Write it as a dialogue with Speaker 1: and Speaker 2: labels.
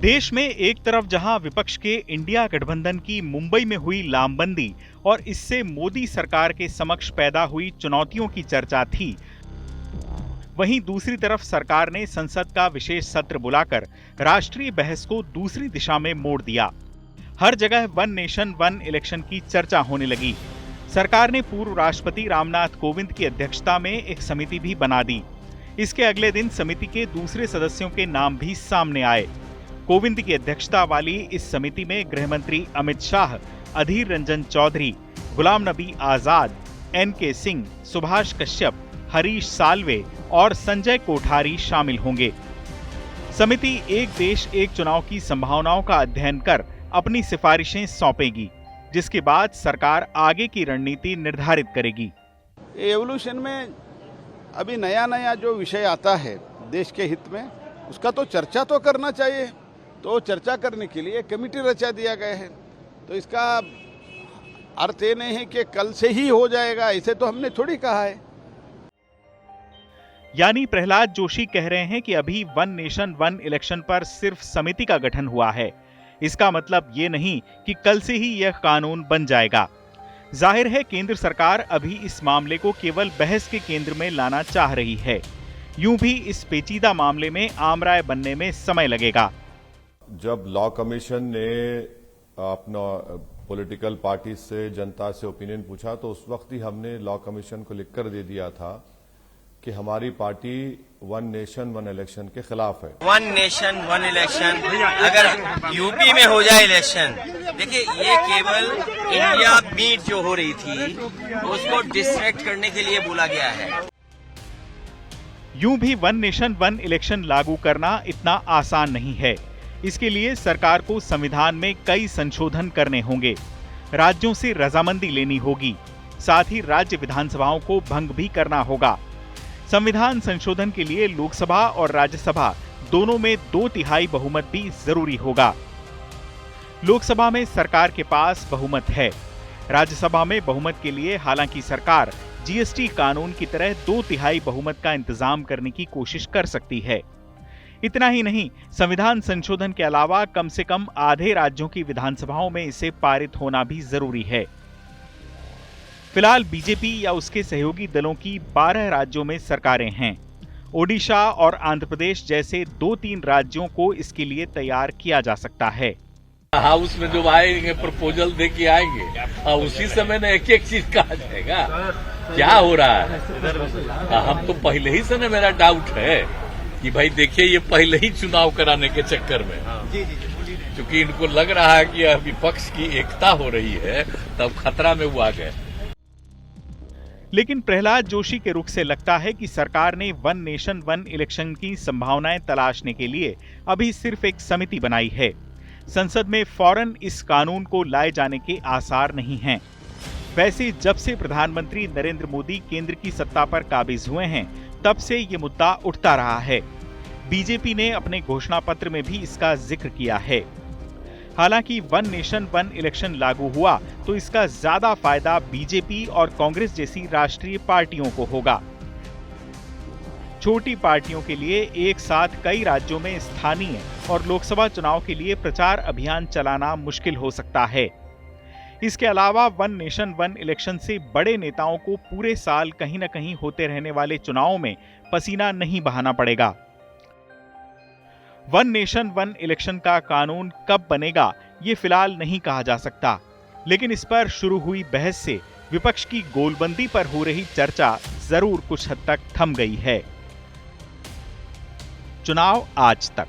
Speaker 1: देश में एक तरफ जहां विपक्ष के इंडिया गठबंधन की मुंबई में हुई लामबंदी और इससे मोदी सरकार के समक्ष पैदा हुई चुनौतियों की चर्चा थी, वहीं दूसरी तरफ सरकार ने संसद का विशेष सत्र बुलाकर राष्ट्रीय बहस को दूसरी दिशा में मोड़ दिया। हर जगह वन नेशन वन इलेक्शन की चर्चा होने लगी। सरकार ने पूर्व राष्ट्रपति रामनाथ कोविंद की अध्यक्षता में एक समिति भी बना दी। इसके अगले दिन समिति के दूसरे सदस्यों के नाम भी सामने आए। कोविंद की अध्यक्षता वाली इस समिति में गृह मंत्री अमित शाह, अधीर रंजन चौधरी, गुलाम नबी आजाद, एन.के. सिंह, सुभाष कश्यप, हरीश साल्वे और संजय कोठारी शामिल होंगे। समिति एक देश एक चुनाव की संभावनाओं का अध्ययन कर अपनी सिफारिशें सौंपेगी, जिसके बाद सरकार आगे की रणनीति निर्धारित करेगी।
Speaker 2: एवोल्यूशन में अभी नया जो विषय आता है देश के हित में, उसका तो चर्चा तो करना चाहिए। तो चर्चा करने के लिए कमेटी रचा दिया गया है। तो इसका अर्थ ये नहीं है कि कल से ही हो जाएगा, ऐसे तो हमने थोड़ी कहा है।
Speaker 1: यानी प्रहलाद जोशी कह रहे हैं कि अभी वन नेशन वन इलेक्शन पर सिर्फ समिति का गठन हुआ है। इसका मतलब ये नहीं कि कल से ही यह कानून बन जाएगा। जाहिर है केंद्र सरकार अभी इस मामले को केवल बहस के केंद्र में लाना चाह रही है। यूं भी इस पेचीदा मामले में आम राय बनने में समय लगेगा।
Speaker 3: जब लॉ कमीशन ने अपना पॉलिटिकल पार्टी से, जनता से ओपिनियन पूछा, तो उस वक्त ही हमने लॉ कमीशन को लिखकर दे दिया था कि हमारी party one nation one election के खिलाफ है।
Speaker 4: वन नेशन वन इलेक्शन अगर यूपी में हो जाए इलेक्शन, देखिए ये केवल इंडिया मीट जो हो रही थी उसको डिस्ट्रैक्ट करने के लिए बोला गया है।
Speaker 1: यूं भी वन नेशन वन इलेक्शन लागू करना इतना आसान नहीं है। इसके लिए सरकार को संविधान में कई संशोधन करने होंगे, राज्यों से रजामंदी लेनी होगी, साथ ही राज्य विधानसभाओं को भंग भी करना होगा। संविधान संशोधन के लिए लोकसभा और राज्यसभा दोनों में 2/3 बहुमत भी जरूरी होगा। लोकसभा में सरकार के पास बहुमत है। राज्यसभा में बहुमत के लिए हालांकि सरकार जीएसटी कानून की तरह 2/3 बहुमत का इंतजाम करने की कोशिश कर सकती है। इतना ही नहीं, संविधान संशोधन के अलावा कम से कम आधे राज्यों की विधानसभाओं में इसे पारित होना भी जरूरी है। फिलहाल बीजेपी या उसके सहयोगी दलों की 12 राज्यों में सरकारें हैं। ओडिशा और आंध्र प्रदेश जैसे 2-3 राज्यों को इसके लिए तैयार किया जा सकता है।
Speaker 5: हाउस में जो आएंगे प्रपोजल दे के आएंगे और उसी समय न एक एक चीज कहा जाएगा। क्या हो रहा है? हम तो पहले ही से न, मेरा डाउट है कि भाई देखिए ये पहले ही चुनाव कराने के चक्कर में, क्योंकि इनको लग रहा है कि विपक्ष की एकता हो रही है, तब खतरा में वो आ गए।
Speaker 1: लेकिन प्रहलाद जोशी के रुख से लगता है कि सरकार ने वन नेशन वन इलेक्शन की संभावनाएं तलाशने के लिए अभी सिर्फ एक समिति बनाई है। संसद में फौरन इस कानून को लाए जाने के आसार नहीं हैं। वैसे जब से प्रधानमंत्री नरेंद्र मोदी केंद्र की सत्ता पर काबिज हुए हैं, तब से ये मुद्दा उठता रहा है। बीजेपी ने अपने घोषणा पत्र में भी इसका जिक्र किया है। हालांकि वन नेशन वन इलेक्शन लागू हुआ तो इसका ज्यादा फायदा बीजेपी और कांग्रेस जैसी राष्ट्रीय पार्टियों को होगा। छोटी पार्टियों के लिए एक साथ कई राज्यों में स्थानीय और लोकसभा चुनाव के लिए प्रचार अभियान चलाना मुश्किल हो सकता है। इसके अलावा वन नेशन वन इलेक्शन से बड़े नेताओं को पूरे साल कहीं न कहीं होते रहने वाले चुनावों में पसीना नहीं बहाना पड़ेगा। वन नेशन वन इलेक्शन का कानून कब बनेगा ये फिलहाल नहीं कहा जा सकता, लेकिन इस पर शुरू हुई बहस से विपक्ष की गोलबंदी पर हो रही चर्चा जरूर कुछ हद तक थम गई है। चुनाव आज तक।